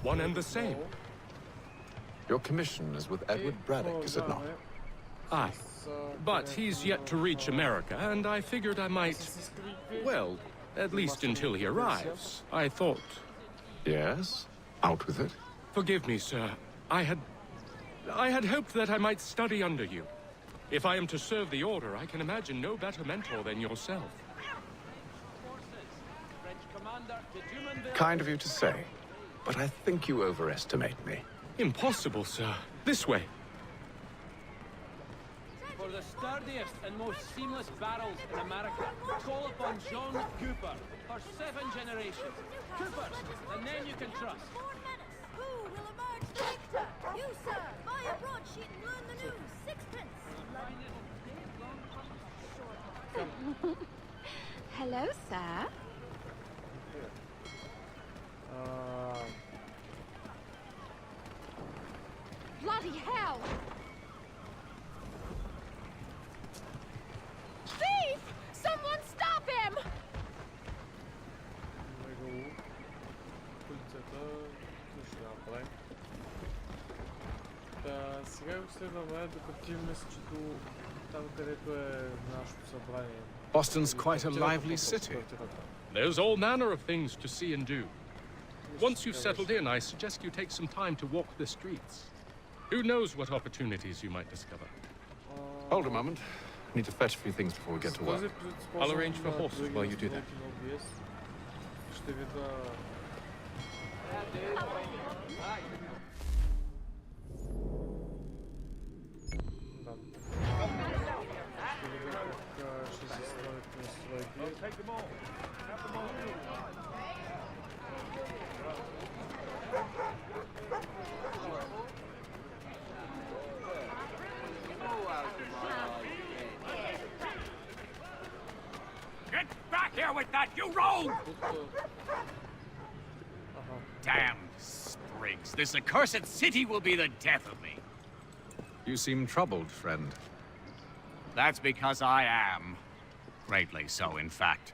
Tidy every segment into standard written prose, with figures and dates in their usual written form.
One and the same. Your commission is with Edward Braddock, is it not? Aye. But he's yet to reach America, and I figured I might... Well, at least until he arrives. I thought... Yes? Out with it. Forgive me, sir. I had hoped that I might study under you. If I am to serve the Order, I can imagine no better mentor than yourself. Kind of you to say, but I think you overestimate me. Impossible, sir. This way. For the sturdiest and most seamless barrels in America, call upon John Cooper for 7 generations. Coopers, the name you can trust. Who will emerge the victor? You, sir. Buy a broadsheet and learn the news. 6 pence. Hello, sir. Bloody hell! Thief! Someone stop him! Сега го следваме, докато ти мисля, че там, където е нашето събрание. Boston's quite a lively city. There's all manner of things to see and do. Once you've settled in, I suggest you take some time to walk the streets. Who knows what opportunities you might discover? Hold a moment. Need to fetch a few things before we get to work. I'll arrange for horses while you do that. Ще видя... Get back here with that, you rogue! Damn sprigs. This accursed city will be the death of me. You seem troubled, friend. That's because I am. Greatly so, in fact.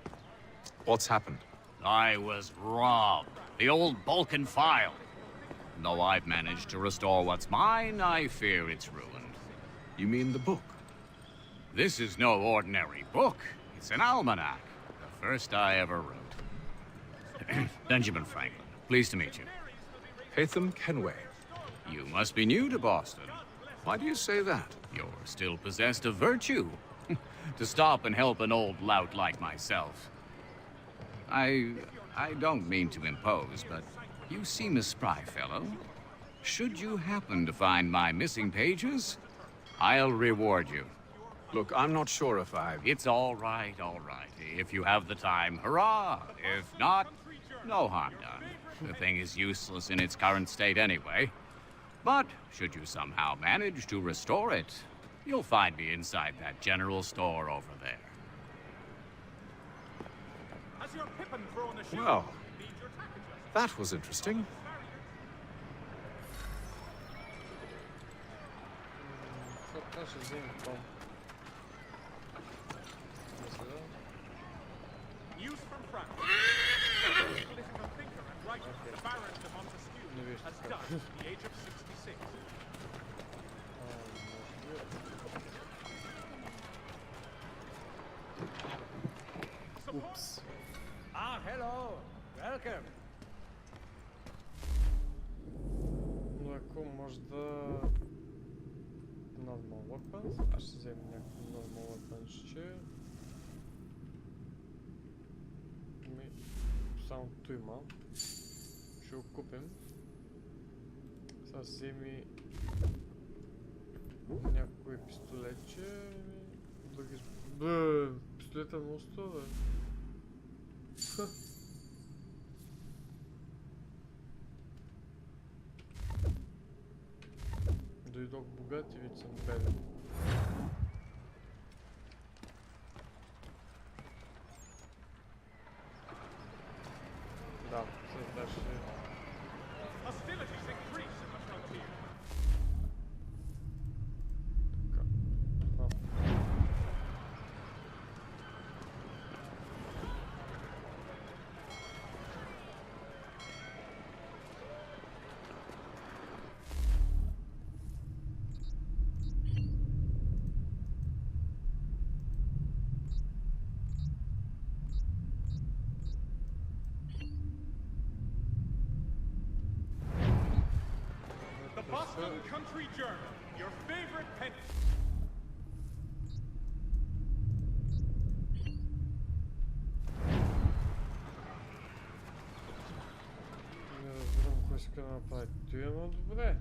What's happened? I was robbed. The old Balkan file. Though I've managed to restore what's mine, I fear it's ruined. You mean the book? This is no ordinary book. It's an almanac. The first I ever wrote. Benjamin Franklin. Pleased to meet you. Hatham Kenway. You must be new to Boston. Why do you say that? You're still possessed of virtue. To stop and help an old lout like myself. I don't mean to impose, but you seem a spry fellow. Should you happen to find my missing pages, I'll reward you. Look, I'm not sure if I've... It's all right, all right. If you have the time, hurrah! If not, no harm done. The thing is useless in its current state anyway. But should you somehow manage to restore it, you'll find me inside that general store over there. Well, that was interesting. News from France. Political thinker and writer, the Baron de Montesquieu, has died at the age of 66. Oops. Ah, hello. Welcome. Но ако може да... Normal weapons. Аз ще взема някакво normal weapons, че... Само той има. Ще го купим. Сега вземи... някой пистолетче... Други... Пистолета много струва, бе. Дойдох богат и вид съм беден. Да, сега ще... Boston Country Journal, your favorite pen. Не разбирам кой иска да направи. Той е много добре.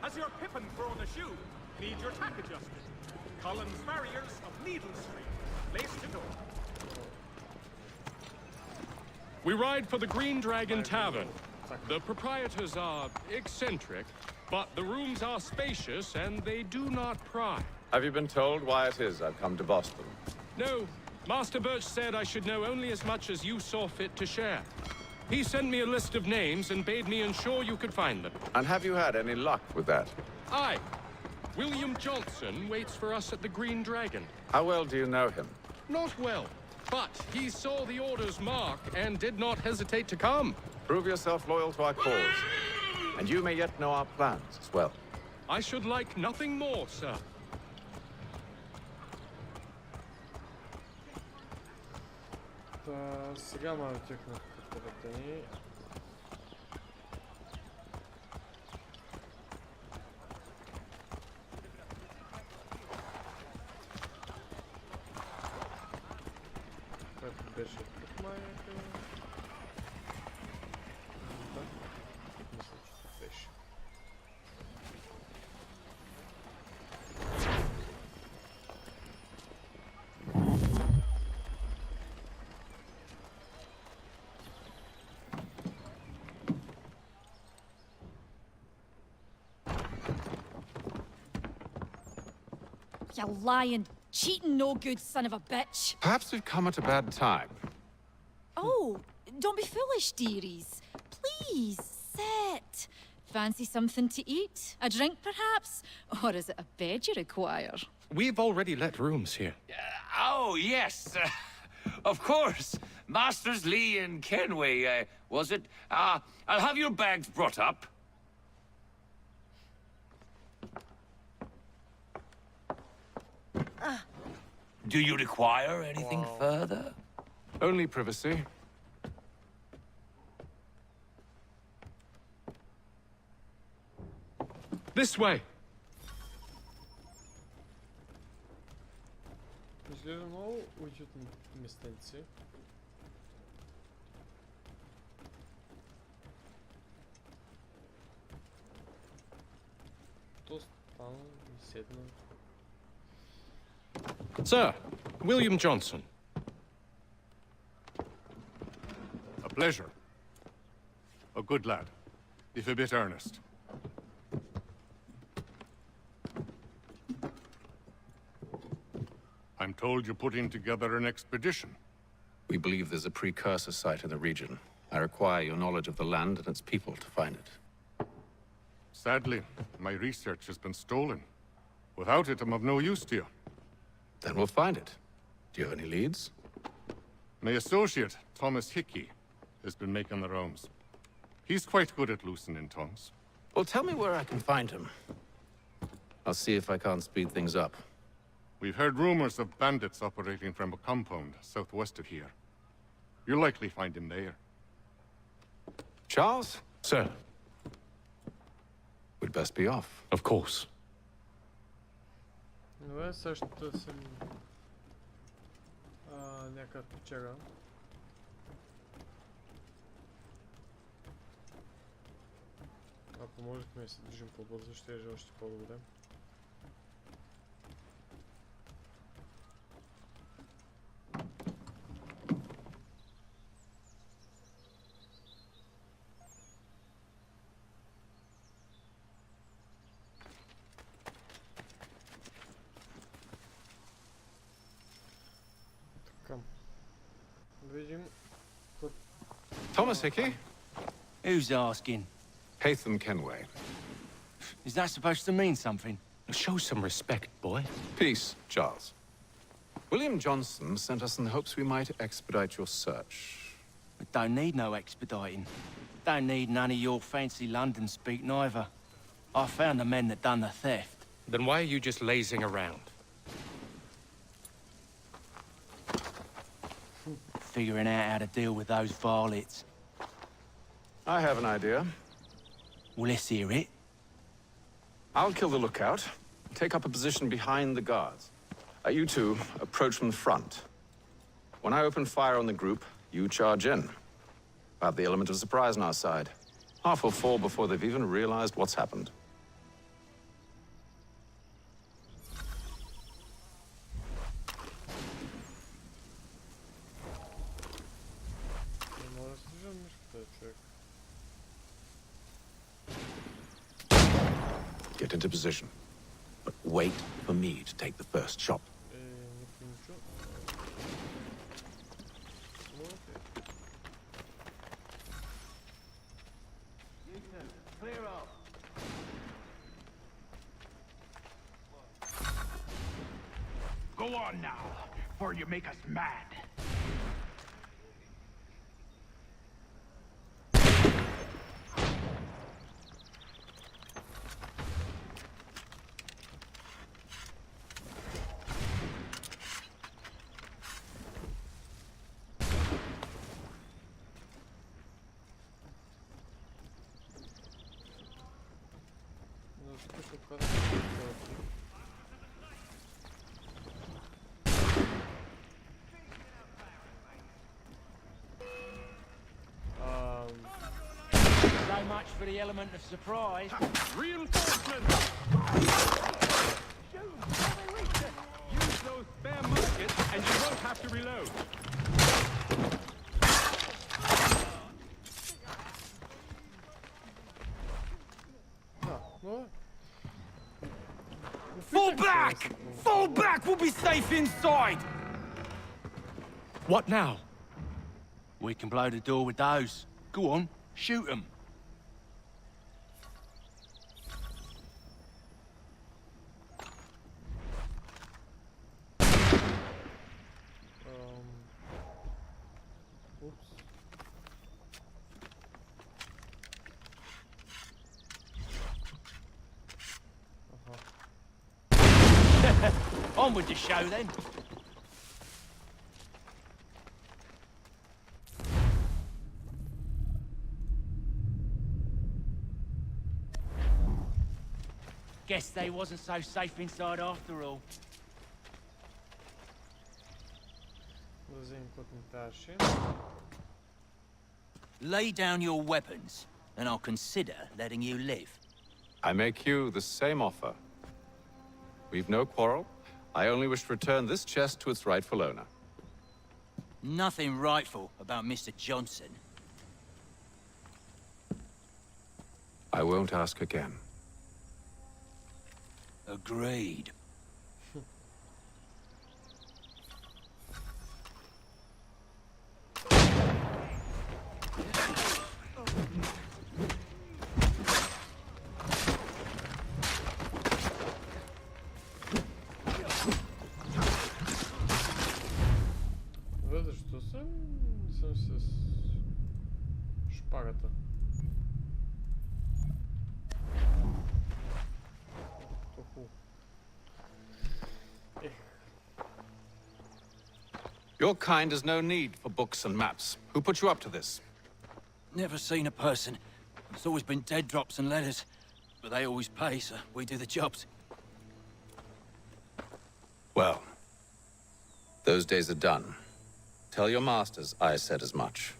Has your pippin thrown a shoe? Need your tack adjusted? Collins Farriers of Needle Street. Place to door. We ride for the Green Dragon Tavern. The proprietors are eccentric, but the rooms are spacious and they do not pry. Have you been told why it is I've come to Boston? No, Master Birch said I should know only as much as you saw fit to share. He sent me a list of names and bade me ensure you could find them. And have you had any luck with that? Aye. William Johnson waits for us at the Green Dragon. How well do you know him? Not well, but he saw the order's mark and did not hesitate to come. Prove yourself loyal to our cause. And you may yet know our plans as well. I should like nothing more, sir. Сега ме отекнах картелата ни. Което беше тук май някъде. Да, мисля, че тук беше. You lying, cheating, no good son of a bitch. Perhaps we've come at a bad time. Oh, don't be foolish, dearies. Please, sit. Fancy something to eat? A drink, perhaps? Or is it a bed you require? We've already let rooms here. Oh, yes. Of course. Masters Lee and Kenway, was it? I'll have your bags brought up. Do you require anything further? Only privacy. This way. Изглежда много уютни местенци. То стана и седна. Sir, William Johnson. A pleasure. A good lad, if a bit earnest. I'm told you're putting together an expedition. We believe there's a precursor site in the region. I require your knowledge of the land and its people to find it. Sadly, my research has been stolen. Without it, I'm of no use to you. Then we'll find it. Do you have any leads? My associate, Thomas Hickey, has been making the rounds. He's quite good at loosening tongues. Well, tell me where I can find him. I'll see if I can't speed things up. We've heard rumors of bandits operating from a compound southwest of here. You'll likely find him there. Charles? Sir, We'd best be off. of course. Добре, сега ще търсим някаква печера. Ако можехме да се движим по-бързо, ще е още по-добре. Thomas Hickey? Who's asking? Haytham Kenway. Is that supposed to mean something? Show some respect, boy. Peace, Charles. William Johnson sent us in the hopes we might expedite your search. But don't need no expediting. Don't need none of your fancy London speak neither. I found the men that done the theft. Then why are you just lazing around? Figuring out how to deal with those varlets. I have an idea. Well, let's hear it. I'll kill the lookout, take up a position behind the guards. You two approach from the front. When I open fire on the group, you charge in. I have the element of surprise on our side. Half will fall before they've even realized what's happened. Не мога да се движам мишката, човек. Get into position. But wait for me to take the first shot. Никой не чу. Ну, окей. Clear off. Go on now, before you make us mad. Но списък казва, че това е окей. So much for the element of surprise. Reinforcements! Use those spare muskets and you won't have to reload. Ну, Fall back! Fall back! We'll be safe inside! What now? We can blow the door with those. Go on, shoot them. Упс. On with the show then. Guess they wasn't so safe inside after all. Да вземем каквото ни трябваше. Lay down your weapons, and I'll consider letting you live. I make you the same offer. We've no quarrel. I only wish to return this chest to its rightful owner. Nothing rightful about Mr. Johnson. I won't ask again. Agreed. Защо съм с шпагата? Тоху. Your kind has no need for books and maps. Who put you up to this? Never seen a person. It's always been dead drops and letters. But they always pay, so we do the jobs. Well, those days are done. Tell your masters I said as much.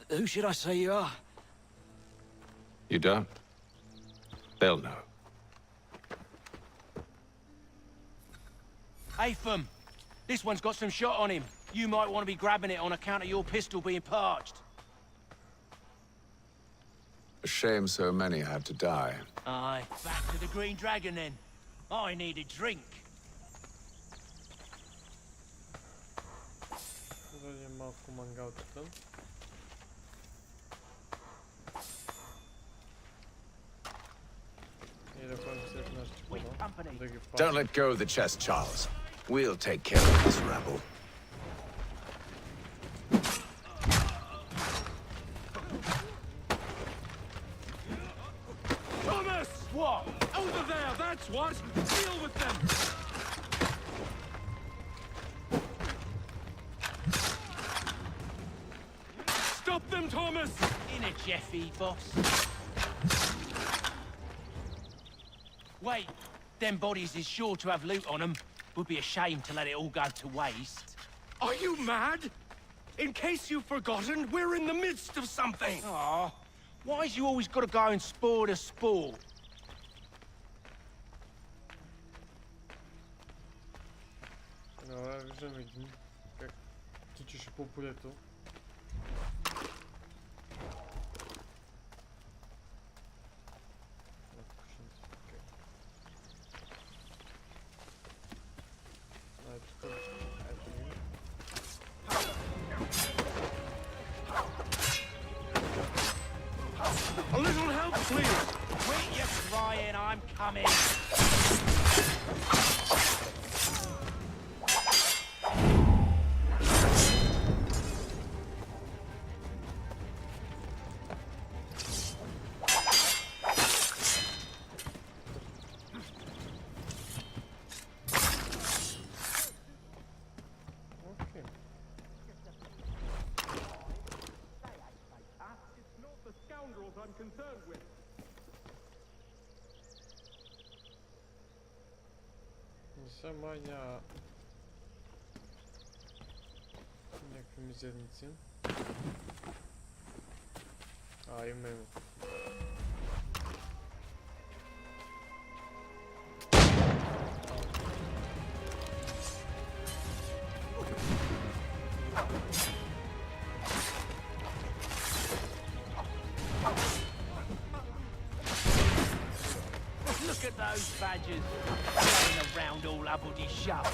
Who should I say you are? You don't? They'll know. Atham, this one's got some shot on him. You might want to be grabbing it on account of your pistol being parched. A shame so many had to die. Aye, back to the Green Dragon then. I need a drink. Дадем малко мангалката. И да ходим след нашите хора. Да ги Don't let go of the chest, Charles. We'll take care of this rabble. Thomas! What? Over there, that's what! Deal with them! Stop them, Thomas! In a Jeffy, boss. Wait, them bodies is sure to have loot on them. Would be a shame to let it all go to waste. Are you mad? In case you've forgotten, we're in the midst of something! Aw, why's you always gotta go and spoil the sport? Добре, виждам един как тичаше по полето. A little help, please! Quit your crying, I'm coming! Окей. It's not the scoundrels I'm concerned with. Не са май някакви мизерници. Именно. Look at those badgers running around all hubbledy shut.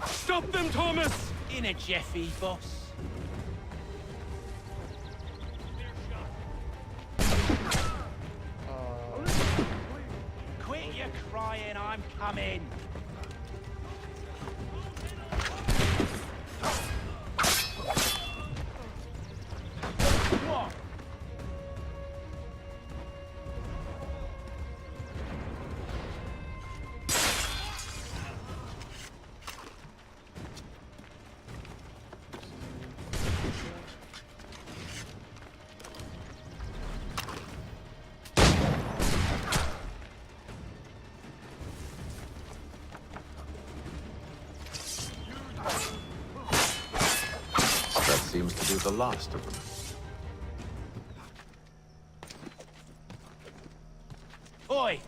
Stop them, Thomas! In a Jeffy, boss. Quit your crying, I'm coming. What? That seems to be the last of them. Oi!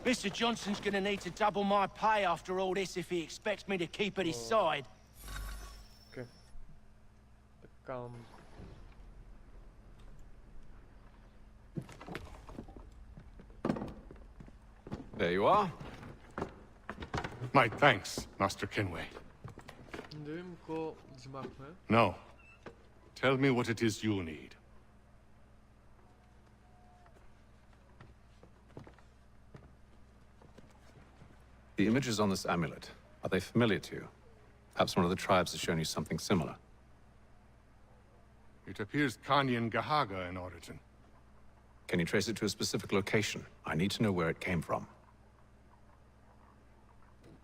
Mr. Johnson's gonna need to double my pay after all this if he expects me to keep at his side. Окей. Така. There you are. My thanks, Master Kenway. Да видим какво взимахме. No. Tell me what it is you need. The images on this amulet, are they familiar to you? Perhaps one of the tribes has shown you something similar. It appears Kanyan Gahaga in origin. Can you trace it to a specific location? I need to know where it came from.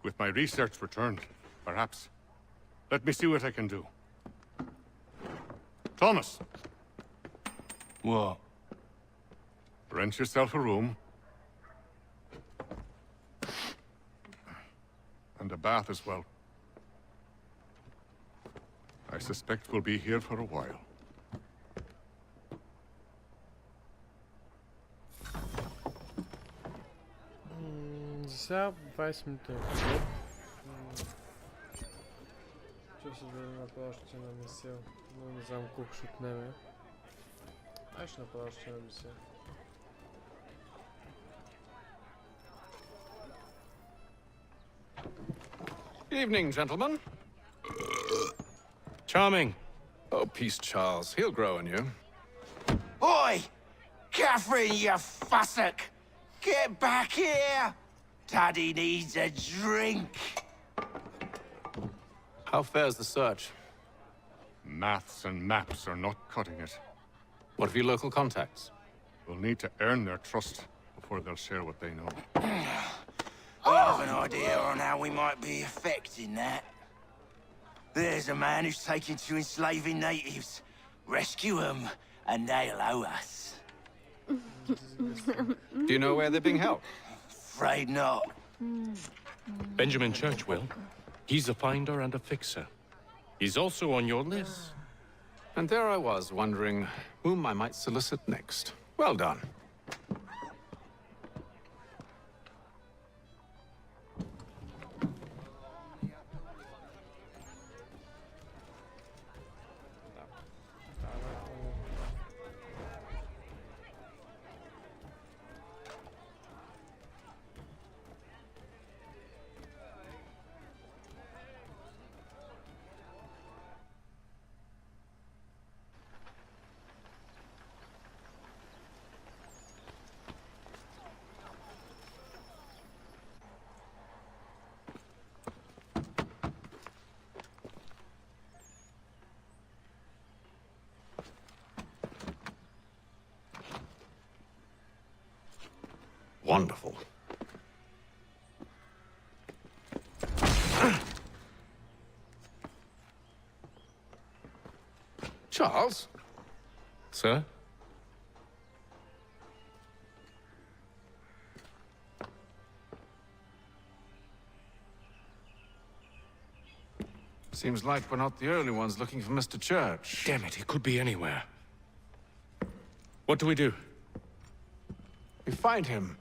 With my research returned, perhaps. Let me see what I can do. Thomas! What? Rent yourself a room. And a bath as well. I suspect we'll be here for a while. За сега 20 минути. Ще се да направя още една мисия, но не знам колко ще отнеме. Ай ще направя още една мисия. Evening, gentlemen. Charming. Oh, peace, Charles. He'll grow on you. Oi! Catherine, you fussock! Get back here! Daddy needs a drink. How fares the search? Maths and maps are not cutting it. What of your local contacts? We'll need to earn their trust before they'll share what they know. I have an idea on how we might be affecting that. There's a man who's taken to enslaving natives. Rescue them, and they'll owe us. Do you know where they're being held? Afraid not. Benjamin Church will. He's a finder and a fixer. He's also on your list. And there I was, wondering whom I might solicit next. Well done. Wonderful. Charles? Sir? Seems like we're not the only ones looking for Mr. Church. Damn it, he could be anywhere. What do we do? We find him.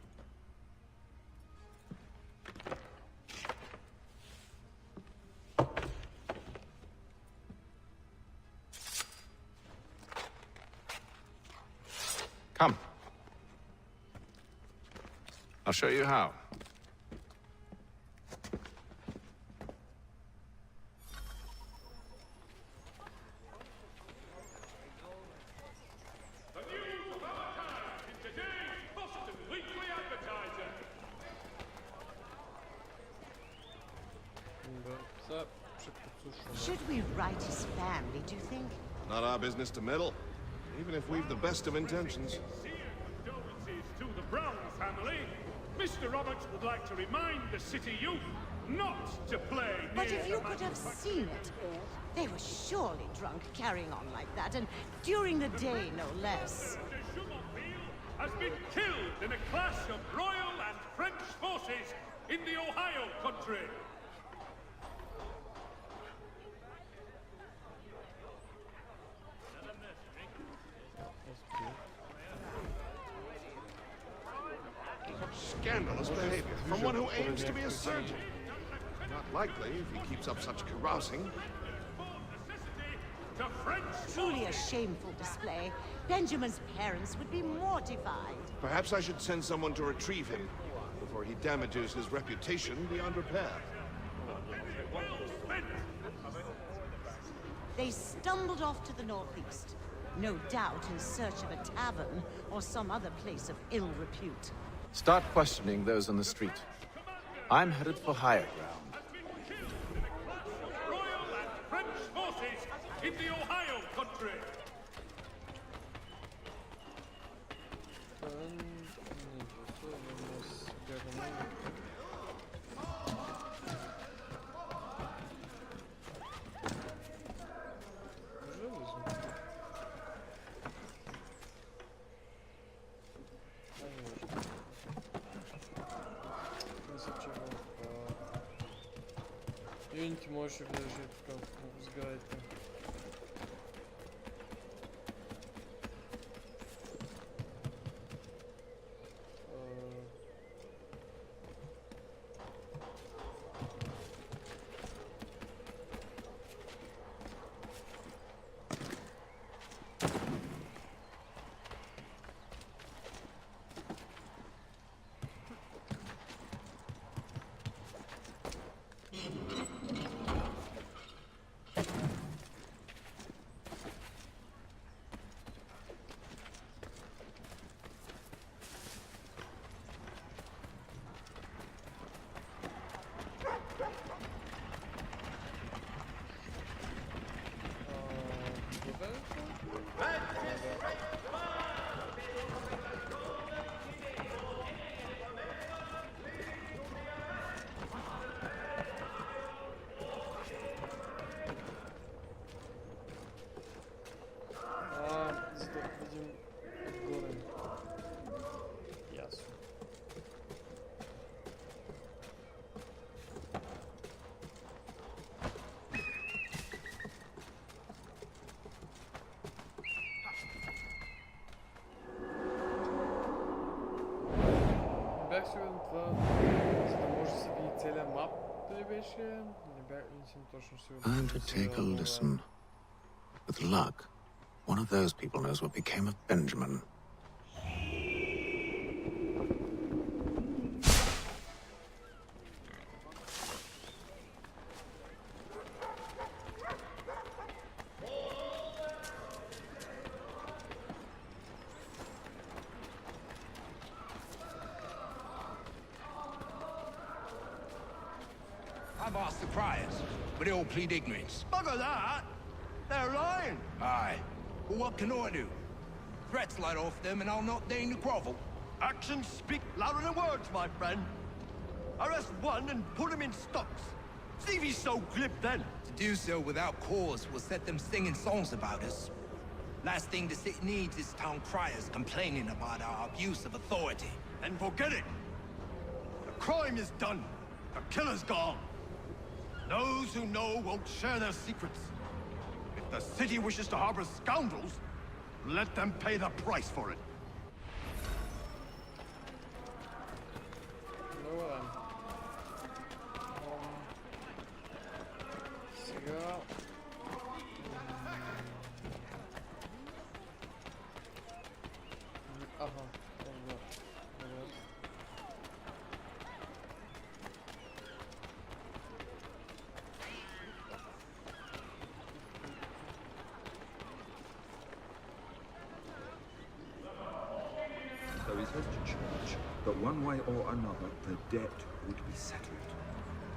Come. I'll show you how. Should we write his family, do you think? Not our business to meddle, even if we've the best of intentions. Condolences to the Brown family. Mr. Roberts would like to remind the city youth not to play But near if you the could have manufacturing seen it, they were surely drunk carrying on like that, and during the day, no less. De Jumonville has been killed in a clash of Royal and French forces in the Ohio country. Scandalous behavior from one who aims to be a surgeon. Not likely if he keeps up such carousing. Truly a shameful display. Benjamin's parents would be mortified. Perhaps I should send someone to retrieve him before he damages his reputation beyond repair. They stumbled off to the northeast, no doubt in search of a tavern or some other place of ill repute. Start questioning those on the street. I'm headed for higher ground. Royal and French forces in the Ohio country. Юнити може лежить там в згайці. бях сигурен това, за да може да се види целият мап, дали беше, не съм точно сигурен. Time to take a listen. With luck, one of those people knows what became of Benjamin. I've asked the criers, but they all plead ignorance. Bugger that! They're lying! Aye. Well, what can I do? Threats light off them and I'll not deign to grovel. Actions speak louder than words, my friend. Arrest one and put him in stocks. See if he's so glib then. To do so without cause will set them singing songs about us. Last thing the city needs is town criers complaining about our abuse of authority. Then forget it. The crime is done. The killer's gone. Those who know won't share their secrets. If the city wishes to harbor scoundrels, let them pay the price for it. Сега... Ага, добре. So he says to church that one way or another the debt would be settled.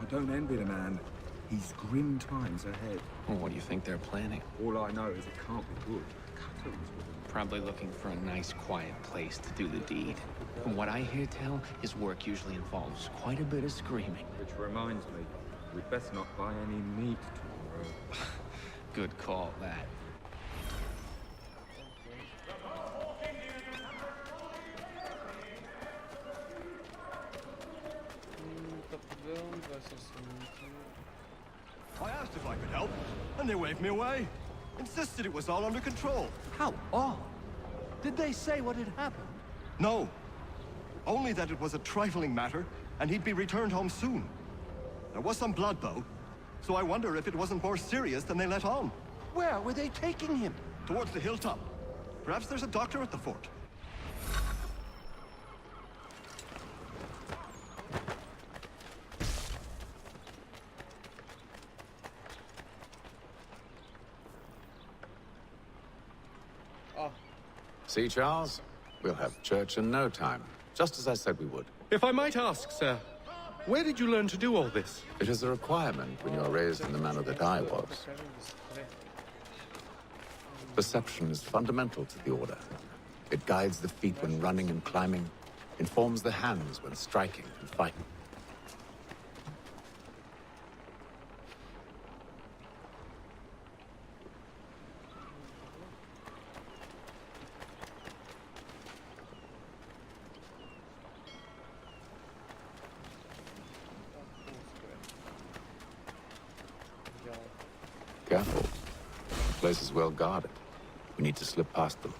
I don't envy the man. He's grim times ahead. Well, what do you think they're planning? All I know is it can't be good. Cutters with him. Probably looking for a nice, quiet place to do the deed. From what I hear tell, his work usually involves quite a bit of screaming. Which reminds me, we'd best not buy any meat tomorrow. Good call, that. I asked if I could help, and they waved me away. Insisted it was all under control. How odd. Did they say what had happened? No. Only that it was a trifling matter, and he'd be returned home soon. There was some blood, though, so I wonder if it wasn't more serious than they let on. Where were they taking him? Towards the hilltop. Perhaps there's a doctor at the fort. See, Charles? We'll have church in no time, just as I said we would. If I might ask, sir, where did you learn to do all this? It is a requirement when you are raised in the manner that I was. Perception is fundamental to the order. It guides the feet when running and climbing, informs the hands when striking and fighting. Careful. The place is well guarded. We need to slip past them.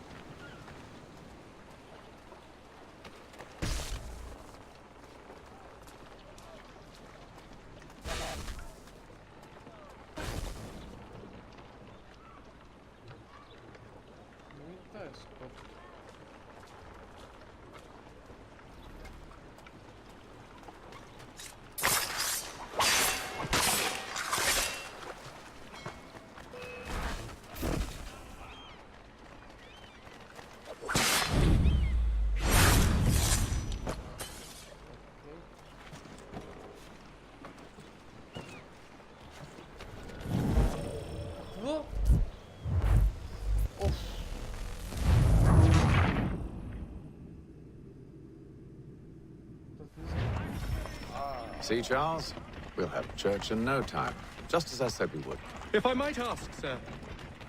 See, Charles? We'll have church in no time, just as I said we would. If I might ask, sir,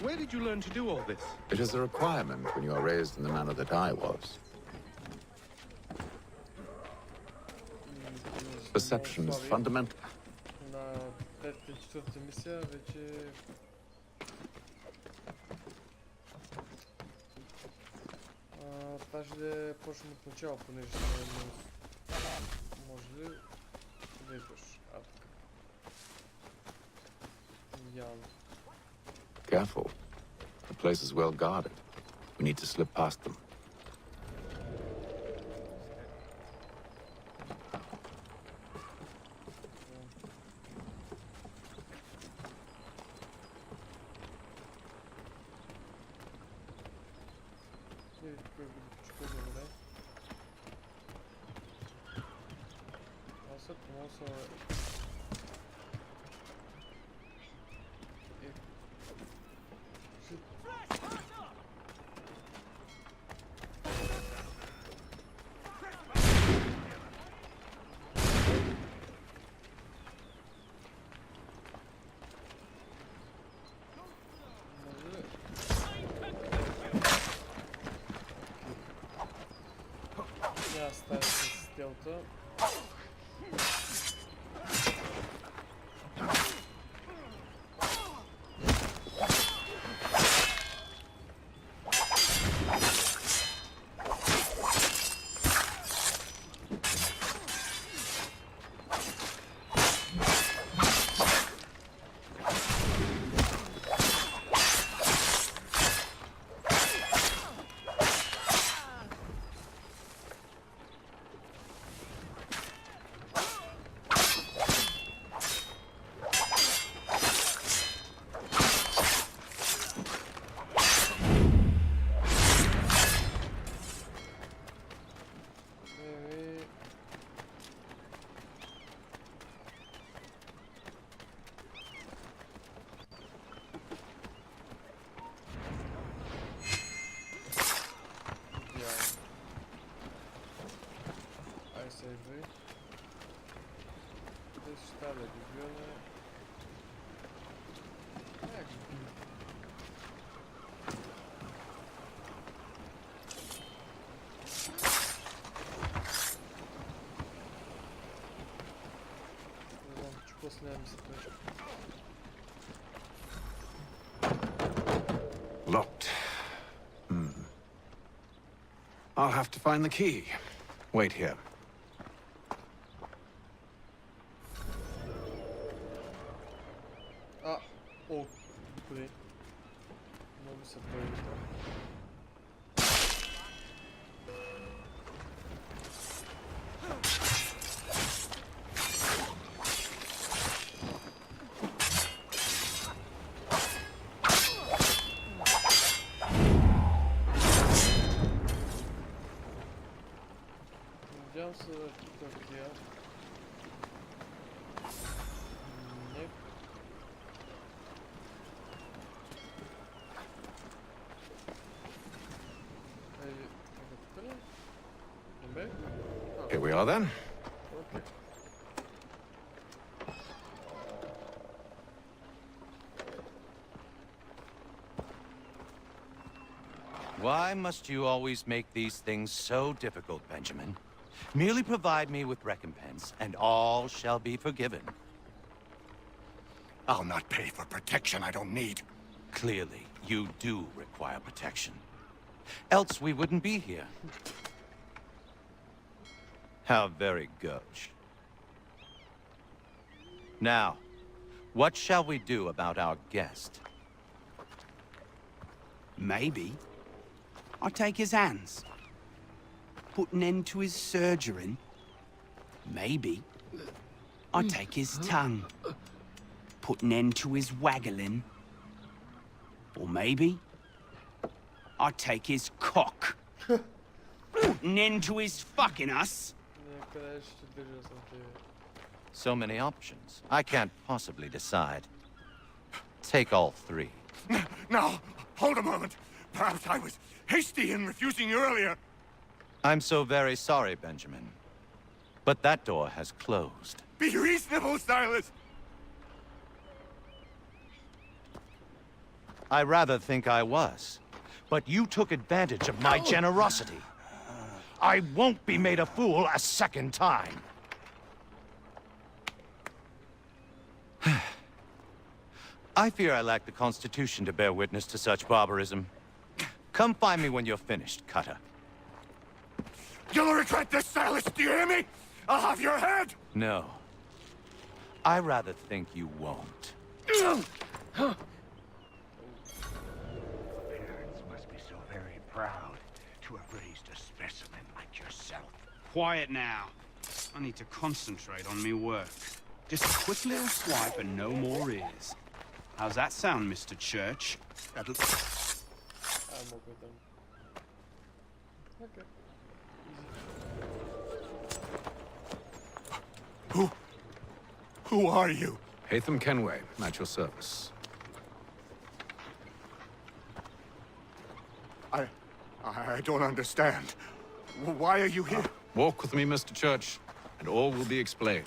where did you learn to do all this? It is a requirement when you are raised in the manner that I was. Perception is fundamental. На третата и четвъртата мисия вече... Това ще да почнем от начало, понеже сме Може ли да идваш? Така. Явно. Careful. The place is well guarded. We need to slip past them. Я оставил стелта. Locked. I'll have to find the key. Wait here. А, о, блин. Много се появи там. Надявам се да тук тия. Не. Here we are then. Okay. Why must you always make these things so difficult, Benjamin? Merely provide me with recompense, and all shall be forgiven. I'll not pay for protection I don't need. Clearly, you do require protection. Else we wouldn't be here. How very gauche. Now, what shall we do about our guest? Maybe I'll take his hands. Put an end to his surgering. Maybe I'll take his tongue. Put an end to his waggling. Or maybe I'll take his cock. Put an end to his fucking us. So many options. I can't possibly decide. Take all three. Now, hold a moment. Perhaps I was hasty in refusing you earlier. I'm so very sorry, Benjamin. But that door has closed. Be reasonable, Silas. I rather think I was. But you took advantage of my generosity. I won't be made a fool a second time. I fear I lack the constitution to bear witness to such barbarism. Come find me when you're finished, Cutter. You'll regret this, Silas, do you hear me? I'll have your head! No. I rather think you won't. Parents must be so very proud to have raised a specimen like yourself. Quiet now. I need to concentrate on me work. Just a quick little swipe and no more ears. How's that sound, Mr. Church? I'm okay with them. Okay. Who are you? Hatham Kenway, at your service. I don't understand. Why are you here? Walk with me, Mr. Church, and all will be explained.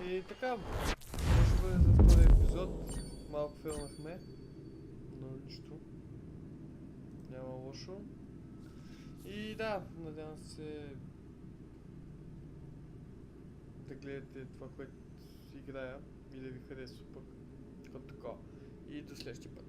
И така, може бъде за втори епизод. Малко филмахме, но нищо. Няма лошо. И да, надявам се да гледате това, което играя и да ви харесва пък като така. И до следващия път.